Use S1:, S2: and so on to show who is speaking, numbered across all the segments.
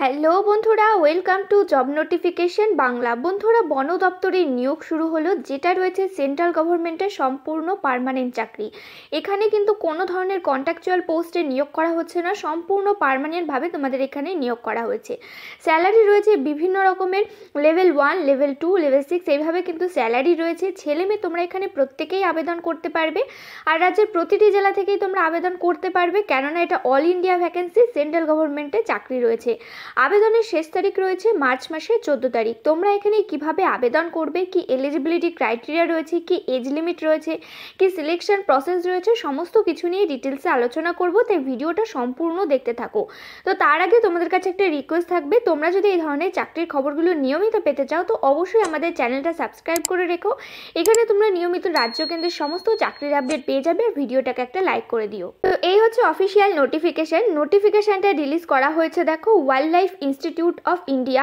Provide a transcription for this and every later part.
S1: Hello বন্ধুরা, welcome to job notification Bangla. বন্ধুরা, বন দপ্তরের নিয়োগ শুরু হলো, যেটা রয়েছে সেন্ট্রাল গভর্নমেন্টের সম্পূর্ণ পার্মানেন্ট চাকরি। এখানে কিন্তু কোনো ধরনের কন্ট্রাকচুয়াল পোস্টে নিয়োগ করা হচ্ছে না, সম্পূর্ণ পার্মানেন্টভাবে তোমাদের এখানে নিয়োগ করা হয়েছে। স্যালারি রয়েছে বিভিন্ন রকমের, লেভেল 1, লেভেল 2, লেভেল 6 এইভাবে কিন্তু স্যালারি রয়েছে। ছেলে মেয়ে তোমরা এখানে প্রত্যেকেই আবেদন করতে পারবে, আর রাজ্যের প্রতিটি জেলা থেকেই তোমরা আবেদন করতে পারবে, কেননা এটা অল ইন্ডিয়া ভ্যাকেন্সি, সেন্ট্রাল গভর্নমেন্টের চাকরি রয়েছে। আবেদনের শেষ তারিখ রয়েছে মার্চ মাসের 14 তারিখ। তোমরা এখানে কিভাবে আবেদন করবে, কি এলিজিবিলিটি ক্রাইটেরিয়া রয়েছে, কি এজ লিমিট রয়েছে, কি সিলেকশন প্রসেস রয়েছে, সমস্ত কিছু নিয়ে ডিটেলসে আলোচনা করব, তাই ভিডিওটা সম্পূর্ণ দেখতে থাকো। তো তার আগে তোমাদের কাছে একটা রিকোয়েস্ট থাকবে, তোমরা যদি এই ধরনের চাকরির খবরগুলো নিয়মিত পেতে চাও তো অবশ্যই আমাদের চ্যানেলটা সাবস্ক্রাইব করে রেখো। এখানে তোমরা নিয়মিত রাজ্য কেন্দ্রের সমস্ত চাকরির আপডেট পেয়ে যাবে, আর ভিডিওটাকে একটা লাইক করে দিও। তো এই হচ্ছে অফিসিয়াল নোটিফিকেশনটা রিলিজ করা হয়েছে। দেখো, wild life institute of India,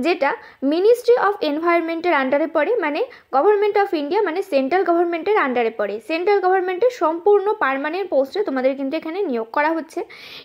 S1: যেটা মিনিস্ট্রি অফ এনভায়রনমেন্টের আন্ডারে পড়ে, মানে গভর্নমেন্ট অফ ইন্ডিয়া, মানে সেন্ট্রাল গভর্নমেন্টের আন্ডারে পড়ে। সেন্ট্রাল গভর্নমেন্টের সম্পূর্ণ পার্মানেন্ট পোস্টে তোমাদের কিন্তু এখানে নিয়োগ করা হচ্ছে।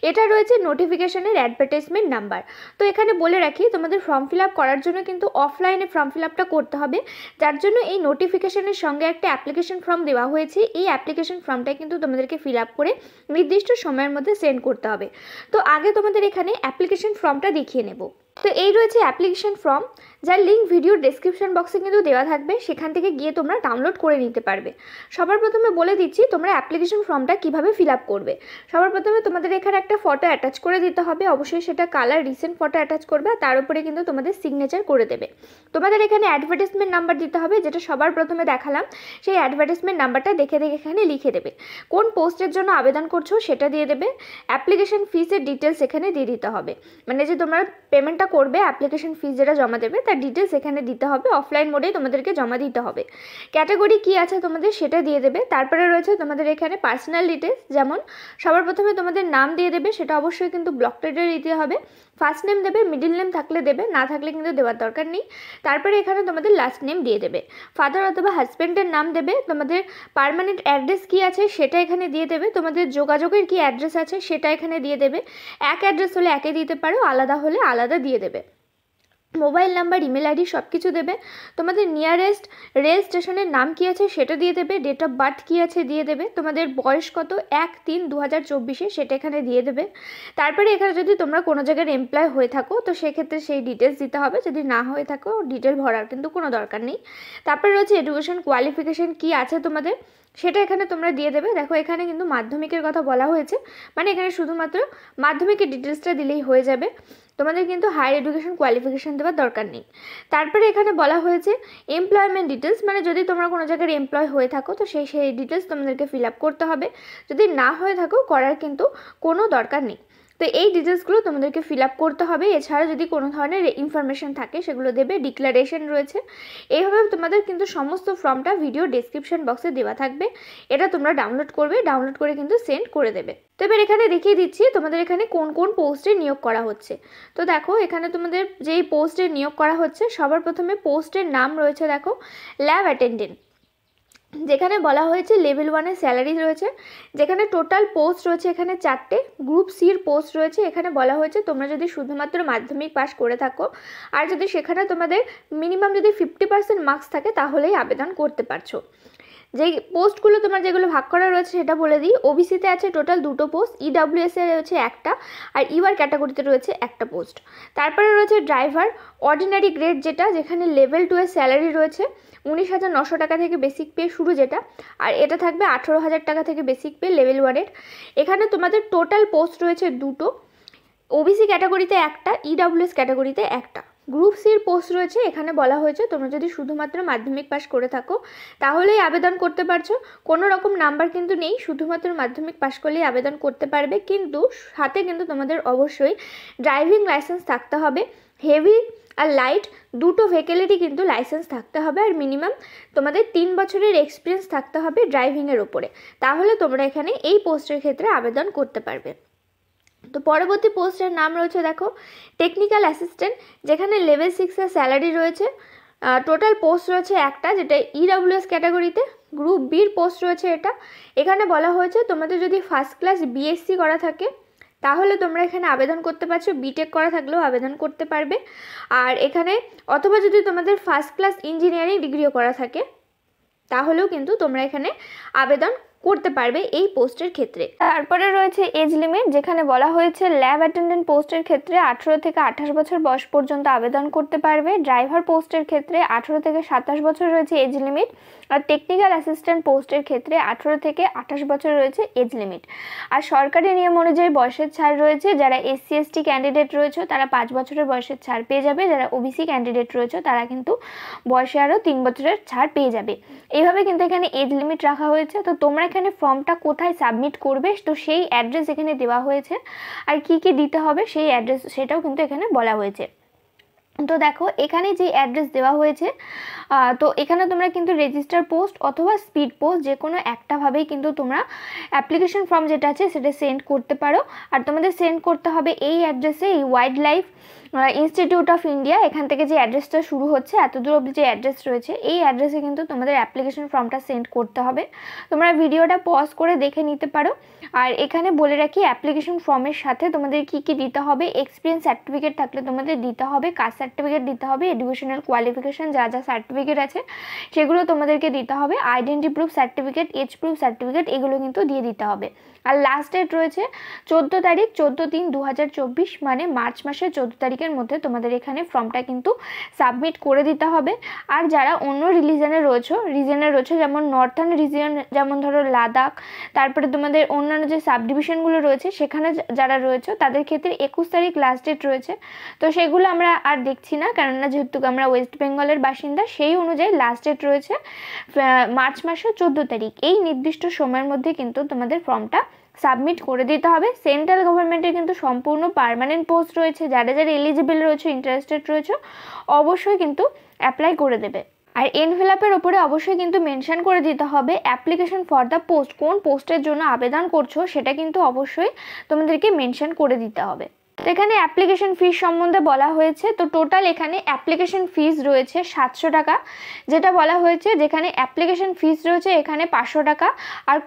S1: এটা রয়েছে নোটিফিকেশনের অ্যাডভার্টাইজমেন্ট নাম্বার। তো এখানে বলে রাখি, তোমাদের ফর্ম ফিল আপ করার জন্য কিন্তু অফলাইনে ফর্ম ফিল আপটা করতে হবে, যার জন্য এই নোটিফিকেশনের সঙ্গে একটা অ্যাপ্লিকেশন ফর্ম দেওয়া হয়েছে। এই অ্যাপ্লিকেশন ফর্মটা কিন্তু তোমাদেরকে ফিল আপ করে নির্দিষ্ট সময়ের মধ্যে সেন্ড করতে হবে। তো আগে তোমাদের এখানে অ্যাপ্লিকেশন ফর্মটা দেখিয়ে নেব। তো এই রয়েছে অ্যাপ্লিকেশন ফর্ম, যার লিঙ্ক ভিডিওর ডেসক্রিপশন বক্সে কিন্তু দেওয়া থাকবে, সেখান থেকে গিয়ে তোমরা ডাউনলোড করে নিতে পারবে। সবার প্রথমে বলে দিচ্ছি তোমরা অ্যাপ্লিকেশন ফর্মটা কিভাবে ফিল আপ করবে। সবার প্রথমে তোমাদের এখানে একটা ফটো অ্যাটাচ করে দিতে হবে, অবশ্যই সেটা কালার রিসেন্ট ফটো অ্যাটাচ করবে, আর তার উপরে কিন্তু তোমাদের সিগনেচার করে দেবে। তোমাদের এখানে অ্যাডভার্টাইজমেন্ট নাম্বার দিতে হবে, যেটা সবার প্রথমে দেখালাম, সেই অ্যাডভার্টাইজমেন্ট নাম্বারটা দেখে এখানে লিখে দেবে। কোন পোস্টের জন্য আবেদন করছো সেটা দিয়ে দেবে। অ্যাপ্লিকেশন ফিসের ডিটেলস এখানে দিয়ে দিতে হবে, মানে যে তোমরা পেমেন্টটা করবে, অ্যাপ্লিকেশন ফিস যেটা জমা দেবে তার ডিটেলস এখানে দিতে হবে। অফলাইন মোডেই তোমাদেরকে জমা দিতে হবে। ক্যাটাগরি কি আছে তোমাদের সেটা দিয়ে দেবে। তারপরে রয়েছে তোমাদের এখানে পার্সোনাল ডিটেলস, যেমন সবার প্রথমে তোমাদের নাম দিয়ে দেবে, সেটা অবশ্যই কিন্তু ব্লক লেটারে দিতে হবে। ফার্স্ট নেম দেবে, মিডিল নেম থাকলে দেবে, না থাকলে কিন্তু দেওয়ার দরকার নেই। তারপরে এখানে তোমাদের লাস্ট নেম দিয়ে দেবে। ফাদার অথবা হাজব্যান্ডের নাম দেবে। তোমাদের পার্মানেন্ট অ্যাড্রেস কি আছে সেটা এখানে দিয়ে দেবে। তোমাদের যোগাযোগের কি অ্যাড্রেস আছে সেটা এখানে দিয়ে দেবে। এক অ্যাড্রেস হলে একে দিতে পারো, আলাদা হলে আলাদা দিয়ে দেবে। মোবাইল নাম্বার, ইমেল আইডি সব কিছু দেবে। তোমাদের নিয়ারেস্ট রেল স্টেশনের নাম কী আছে সেটা দিয়ে দেবে। ডেট অফ বার্থ কী আছে দিয়ে দেবে। তোমাদের বয়স কত, 1/3/2024 সেটা এখানে দিয়ে দেবে। তারপরে এখানে যদি তোমরা কোনো জায়গায় এমপ্লয় হয়ে থাকো তো সেক্ষেত্রে সেই ডিটেলস দিতে হবে, যদি না হয়ে থাকো ডিটেল ভরার কিন্তু কোনো দরকার নেই। তারপরে রয়েছে এডুকেশন কোয়ালিফিকেশান কী আছে তোমাদের সেটা এখানে তোমরা দিয়ে দেবে। দেখো, এখানে কিন্তু মাধ্যমিকের কথা বলা হয়েছে, মানে এখানে শুধুমাত্র মাধ্যমিকের ডিটেলসটা দিলেই হয়ে যাবে, তোমাদের কিন্তু হায়ার এডুকেশন কোয়ালিফিকেশান দেওয়ার দরকার নেই। তারপরে এখানে বলা হয়েছে এমপ্লয়মেন্ট ডিটেলস, মানে যদি তোমরা কোনো জায়গায় এমপ্লয় হয়ে থাকো তো সেই ডিটেলস তোমাদেরকে ফিল আপ করতে হবে, যদি না হয়ে থাকো করার কিন্তু কোনো দরকার নেই। তো এই ডিটেলসগুলো তোমাদেরকে ফিল আপ করতে হবে। এছাড়া যদি কোনো ধরনের ইনফরমেশন থাকে সেগুলো দেবে। ডিক্লারেশন রয়েছে। এইভাবে তোমাদের কিন্তু সমস্ত ফর্মটা ভিডিও ডেসক্রিপশন বক্সে দেওয়া থাকবে, এটা তোমরা ডাউনলোড করবে, ডাউনলোড করে কিন্তু সেন্ড করে দেবে। তো এবার এখানে দেখিয়ে দিচ্ছি তোমাদের এখানে কোন কোন পোস্টে নিয়োগ করা হচ্ছে। তো দেখো, এখানে তোমাদের যেই পোস্টে নিয়োগ করা হচ্ছে সবার প্রথমে পোস্টের নাম রয়েছে, দেখো ল্যাব অ্যাটেন্ডেন্ট, যেখানে বলা হয়েছে লেভেল 1-এর স্যালারি রয়েছে, যেখানে টোটাল পোস্ট রয়েছে এখানে 4টে। গ্রুপ সির পোস্ট রয়েছে, এখানে বলা হয়েছে তোমরা যদি শুধুমাত্র মাধ্যমিক পাস করে থাকো আর যদি সেখানে তোমাদের মিনিমাম যদি 50% মার্কস থাকে তাহলেই আবেদন করতে পারছো। যেই পোস্টগুলো তোমার যেগুলো ভাগ করা রয়েছে সেটা বলে দিই। ওবিসিতে আছে টোটাল 2টো পোস্ট, ইডাব্লিউএসে রয়েছে একটা, আর ইউআর ক্যাটাগরিতে রয়েছে একটা পোস্ট। তারপরে রয়েছে ড্রাইভার অর্ডিনারি গ্রেড, যেখানে লেভেল 2-এর স্যালারি রয়েছে 19,900 টাকা থেকে বেসিক পে শুরু, যেটা, আর এটা থাকবে 18,000 টাকা থেকে বেসিক পে লেভেল 1-এর। এখানে তোমাদের টোটাল পোস্ট রয়েছে 2টো, ওবিসি ক্যাটাগরিতে একটা, ইডাব্লিউএস ক্যাটাগরিতে একটা। গ্রুপ সির পোস্ট রয়েছে, এখানে বলা হয়েছে তোমরা যদি শুধুমাত্র মাধ্যমিক পাস করে থাকো তাহলেই আবেদন করতে পারছো, কোনো রকম নাম্বার কিন্তু নেই, শুধুমাত্র মাধ্যমিক পাস করলেই আবেদন করতে পারবে। কিন্তু সাথে কিন্তু তোমাদের অবশ্যই ড্রাইভিং লাইসেন্স থাকতে হবে, হেভি আর লাইট দুটো ভেহিকেলেরই কিন্তু লাইসেন্স থাকতে হবে, আর মিনিমাম তোমাদের 3 বছরের এক্সপিরিয়েন্স থাকতে হবে ড্রাইভিংয়ের ওপরে, তাহলে তোমরা এখানে এই পোস্টের ক্ষেত্রে আবেদন করতে পারবে। তো পরবর্তী পোস্টের নাম রয়েছে, দেখো টেকনিক্যাল অ্যাসিস্ট্যান্ট, যেখানে লেভেল 6-এর স্যালারি রয়েছে। টোটাল পোস্ট রয়েছে একটা, যেটা ইডাব্লিউএস ক্যাটাগরিতে। গ্রুপ বির পোস্ট রয়েছে এটা। এখানে বলা হয়েছে তোমাদের যদি ফার্স্ট ক্লাস বিএসসি করা থাকে তাহলে তোমরা এখানে আবেদন করতে পারছো, বিটেক করা থাকলেও আবেদন করতে পারবে। আর এখানে অথবা যদি তোমাদের ফার্স্ট ক্লাস ইঞ্জিনিয়ারিং ডিগ্রিও করা থাকে তাহলেও কিন্তু তোমরা এখানে আবেদন করতে পারবে এই পোস্টের ক্ষেত্রে। তারপরে রয়েছে এজ লিমিট, যেখানে বলা হয়েছে ল্যাব অ্যাটেন্ডেন্ট পোস্টের ক্ষেত্রে 18 থেকে 28 বছর বয়স পর্যন্ত আবেদন করতে পারবে। ড্রাইভার পোস্টের ক্ষেত্রে 18 থেকে 27 বছর রয়েছে এজ লিমিট। আর টেকনিক্যাল অ্যাসিস্ট্যান্ট পোস্টের ক্ষেত্রে 18 থেকে 28 বছর রয়েছে এজ লিমিট। আর সরকারি নিয়ম অনুযায়ী বয়সের ছাড় রয়েছে, যারা SC ST ক্যান্ডিডেট রয়েছে তারা 5 বছরের বয়সের ছাড় পেয়ে যাবে, যারা OBC ক্যান্ডিডেট রয়েছে তারা কিন্তু বয়সে আরও 3 বছরের ছাড় পেয়ে যাবে। এইভাবে কিন্তু এখানে এজ লিমিট রাখা হয়েছে। তো তোমরা এখানে ফর্মটা কোথায় সাবমিট করবে, তো সেই অ্যাড্রেস এখানে দেওয়া হয়েছে, আর কি কি দিতে হবে সেই অ্যাড্রেস সেটাও কিন্তু এখানে বলা হয়েছে। তো দেখো এখানে যে অ্যাড্রেস দেওয়া হয়েছে, তো এখানে তোমরা কিন্তু রেজিস্টার পোস্ট অথবা স্পিড পোস্ট যে কোনো একটাভাবেই কিন্তু তোমরা অ্যাপ্লিকেশন ফর্ম যেটা আছে সেটা সেন্ড করতে পারো। আর তোমাদের সেন্ড করতে হবে এই অ্যাড্রেসে, এই wild life institute of India, এখান থেকে যে অ্যাড্রেসটা শুরু হচ্ছে এত দূর অবধি যে অ্যাড্রেস রয়েছে এই অ্যাড্রেসে কিন্তু তোমাদের অ্যাপ্লিকেশন ফর্মটা সেন্ড করতে হবে। তোমরা ভিডিওটা পজ করে দেখে নিতে পারো। আর এখানে বলে রাখি অ্যাপ্লিকেশন ফর্মের সাথে তোমাদের কি কি দিতে হবে, এক্সপিরিয়েন্স সার্টিফিকেট থাকলে তোমাদের দিতে হবে, কাস্ট সার্টিফিকেট দিতে হবে, এডুকেশনাল কোয়ালিফিকেশান যা যা সার্টিফিকেট আছে সেগুলো তোমাদেরকে দিতে হবে, identity proof certificate, age proof certificate এগুলো কিন্তু দিয়ে দিতে হবে। আর লাস্ট ডেট রয়েছে 14 তারিখ 14/3/2024, মানে মার্চ মাসের 14 তারিখের মধ্যে তোমাদের এখানে ফর্মটা কিন্তু সাবমিট করে দিতে হবে। আর যারা অন্য রিজনে রয়েছে যেমন নর্থার্ন রিজিয়ন, যেমন ধরো লাদাখ, তারপরে তোমাদের অন্যান্য যে সাব ডিভিশনগুলো রয়েছে সেখানে যারা রয়েছে তাদের ক্ষেত্রে 21 তারিখ লাস্ট ডেট রয়েছে। তো সেগুলো আমরা আর দেখছি না, কেননা যেহেতু আমরা ওয়েস্ট বেঙ্গলের বাসিন্দা সেই অনুযায়ী লাস্ট ডেট রয়েছে মার্চ মাসের 14 তারিখ। এই নির্দিষ্ট সময়ের মধ্যে কিন্তু তোমাদের ফর্মটা সাবমিট করে দিতে হবে। সেন্ট্রাল গভর্নমেন্টের কিন্তু সম্পূর্ণ পার্মানেন্ট পোস্ট রয়েছে, যারা যারা এলিজিবল রয়েছে, ইন্টারেস্টেড রয়েছে অবশ্যই কিন্তু অ্যাপ্লাই করে দেবে। আর এনভেলপের ওপরে অবশ্যই কিন্তু মেনশন করে দিতে হবে অ্যাপ্লিকেশন ফর দ্য পোস্ট, কোন পোস্টের জন্য আবেদন করছো সেটা কিন্তু অবশ্যই তোমাদেরকে মেনশন করে দিতে হবে। তো এখানে অ্যাপ্লিকেশন ফিস সম্বন্ধে বলা হয়েছে, তো টোটাল এখানে অ্যাপ্লিকেশন ফিস রয়েছে 700 টাকা, যেটা বলা হয়েছে যেখানে অ্যাপ্লিকেশন ফিস রয়েছে এখানে 500 টাকা আর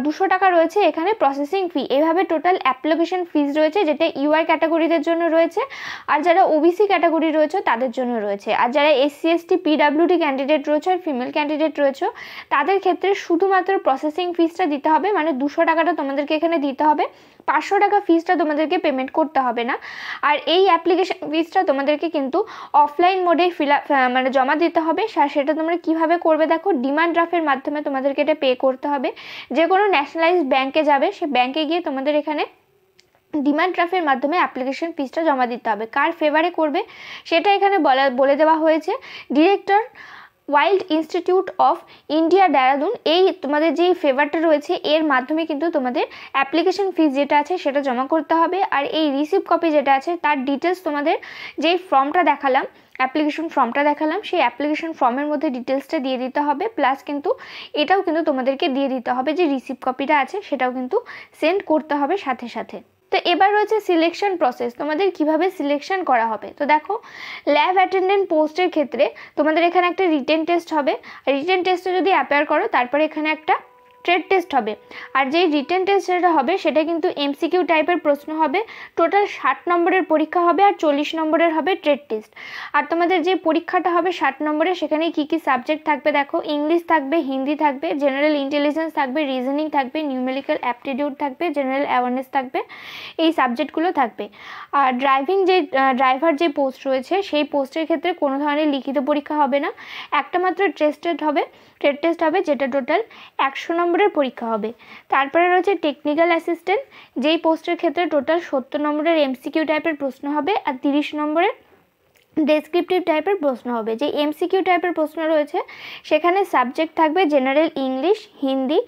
S1: 200 টাকা রয়েছে এখানে প্রসেসিং ফি। এভাবে টোটাল অ্যাপ্লিকেশন ফিস রয়েছে, যেটা UR ক্যাটাগরিদের জন্য রয়েছে, আর যারা OBC ক্যাটাগরি রয়েছে তাদের জন্য রয়েছে। আর যারা SC ST PWD ক্যান্ডিডেট রয়েছে আর ফিমেল ক্যান্ডিডেট রয়েছে তাদের ক্ষেত্রে শুধুমাত্র প্রসেসিং ফিসটা দিতে হবে, মানে 200 টাকাটা তোমাদেরকে এখানে দিতে হবে, 500 টাকা ফিসটা তোমাদেরকে পেমেন্ট করতে হবে না। আর এই অ্যাপ্লিকেশন ফিসটা তোমাদেরকে কিন্তু অফলাইন মোডে মানে জমা দিতে হবে। সেটা তোমরা কিভাবে করবে দেখো, ডিমান্ড ড্রাফটের মাধ্যমে তোমাদেরকে এটা পে করতে হবে। যে কোনো ন্যাশনালাইজড ব্যাংকে যাবে, সে ব্যাংকে গিয়ে তোমাদের এখানে ডিমান্ড ড্রাফটের মাধ্যমে অ্যাপ্লিকেশন ফিসটা জমা দিতে হবে। কার ফেভারে করবে সেটা এখানে বলে দেওয়া হয়েছে, director wild institute of India Dehradun, এই তোমাদের যে ফেভারটা রয়েছে এর মাধ্যমে কিন্তু তোমাদের অ্যাপ্লিকেশন ফিস যেটা আছে সেটা জমা করতে হবে। আর এই রিসিপ্ট কপি যেটা আছে তার ডিটেলস তোমাদের যেই ফর্মটা দেখালাম, অ্যাপ্লিকেশন ফর্মটা দেখালাম, সেই অ্যাপ্লিকেশন ফর্মের মধ্যে ডিটেলসটা দিয়ে দিতে হবে। প্লাস কিন্তু এটাও কিন্তু তোমাদেরকে দিয়ে দিতে হবে যে রিসিপ্ট কপিটা আছে সেটাও কিন্তু সেন্ড করতে হবে সাথে সাথে। তো এবার রয়েছে সিলেকশন প্রসেস, তোমাদের কিভাবে সিলেকশন করা হবে। তো দেখো ল্যাব অ্যাটেন্ডেন্ট পোস্টের ক্ষেত্রে তোমাদের এখানে একটা রিটেন টেস্ট হবে, রিটেন টেস্টে যদি অ্যাপিয়ার করো তারপরে এখানে একটা ট্রেড টেস্ট হবে। আর যেই রিটেন টেস্ট যেটা হবে সেটা কিন্তু MCQ টাইপের প্রশ্ন হবে, টোটাল 60 নম্বরের পরীক্ষা হবে আর 40 নম্বরের হবে ট্রেড টেস্ট। আর তোমাদের যে পরীক্ষাটা হবে 60 নম্বরের, সেখানে কি কি সাবজেক্ট থাকবে দেখো, ইংলিশ থাকবে, হিন্দি থাকবে, জেনারেল ইন্টেলিজেন্স থাকবে, রিজনিং থাকবে, নিউমেরিক্যাল অ্যাপটিটিউড থাকবে, জেনারেল অ্যাওয়ারনেস থাকবে, এই সাবজেক্টগুলো থাকবে। আর ড্রাইভার যে পোস্ট রয়েছে সেই পোস্টের ক্ষেত্রে কোনো ধরনের লিখিত পরীক্ষা হবে না, একটা মাত্র ট্রেড টেস্ট হবে যেটা টোটাল 100 নম্বরের পরীক্ষা হবে। তারপরে রয়েছে টেকনিক্যাল অ্যাসিস্ট্যান্ট, যেই পোস্টের ক্ষেত্রে টোটাল 70 নম্বরের MCQ টাইপের প্রশ্ন হবে আর 30 নম্বরের ডেসক্রিপটিভ টাইপের প্রশ্ন হবে। যে MCQ টাইপের প্রশ্ন রয়েছে সেখানে সাবজেক্ট থাকবে general English, Hindi,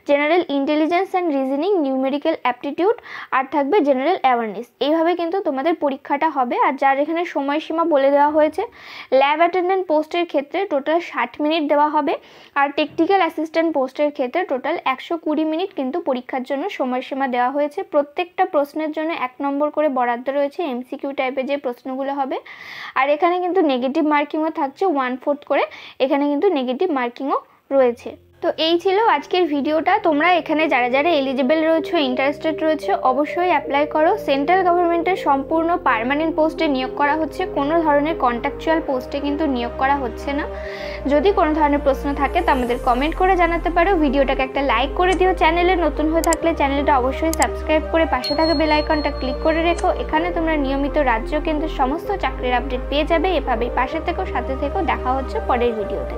S1: general intelligence and reasoning, numerical aptitude, আর থাকবে জেনারেল অ্যাওয়ারনেস। এইভাবে কিন্তু তোমাদের পরীক্ষাটা হবে। আর যার এখানে সময়সীমা বলে দেওয়া হয়েছে, ল্যাব অ্যাটেন্ডেন্ট পোস্টের ক্ষেত্রে টোটাল 60 মিনিট দেওয়া হবে, আর টেকনিক্যাল অ্যাসিস্ট্যান্ট পোস্টের ক্ষেত্রে টোটাল 120 মিনিট কিন্তু পরীক্ষার জন্য সময়সীমা দেওয়া হয়েছে। প্রত্যেকটা প্রশ্নের জন্য 1 নম্বর করে বরাদ্দ রয়েছে MCQ টাইপের যে প্রশ্নগুলো হবে। আর এখানে কিন্তু নেগেটিভ মার্কিংও থাকছে 1/4 করে, এখানে কিন্তু নেগেটিভ মার্কিংও রয়েছে। তো এই ছিল আজকের ভিডিওটা। তোমরা এখানে যারা যারা এলিজিবল রয়েছে, ইন্টারেস্টেড রয়েছে, অবশ্যই অ্যাপ্লাই করো। সেন্ট্রাল গভর্নমেন্টের সম্পূর্ণ পার্মানেন্ট পোস্টে নিয়োগ করা হচ্ছে, কোনো ধরনের কন্ট্রাকচুয়াল পোস্টে কিন্তু নিয়োগ করা হচ্ছে না। যদি কোনো ধরনের প্রশ্ন থাকে তো আমাদের কমেন্ট করে জানাতে পারো। ভিডিওটাকে একটা লাইক করে দিও। চ্যানেলে নতুন হয়ে থাকলে চ্যানেলটা অবশ্যই সাবস্ক্রাইব করে পাশে থাকা বেল আইকনটা ক্লিক করে রেখো। এখানে তোমরা নিয়মিত রাজ্য কেন্দ্রের সমস্ত চাকরির আপডেট পেয়ে যাবে। এভাবেই পাশে থেকো, সাথে থেকো। দেখা হচ্ছে পরের ভিডিওতে।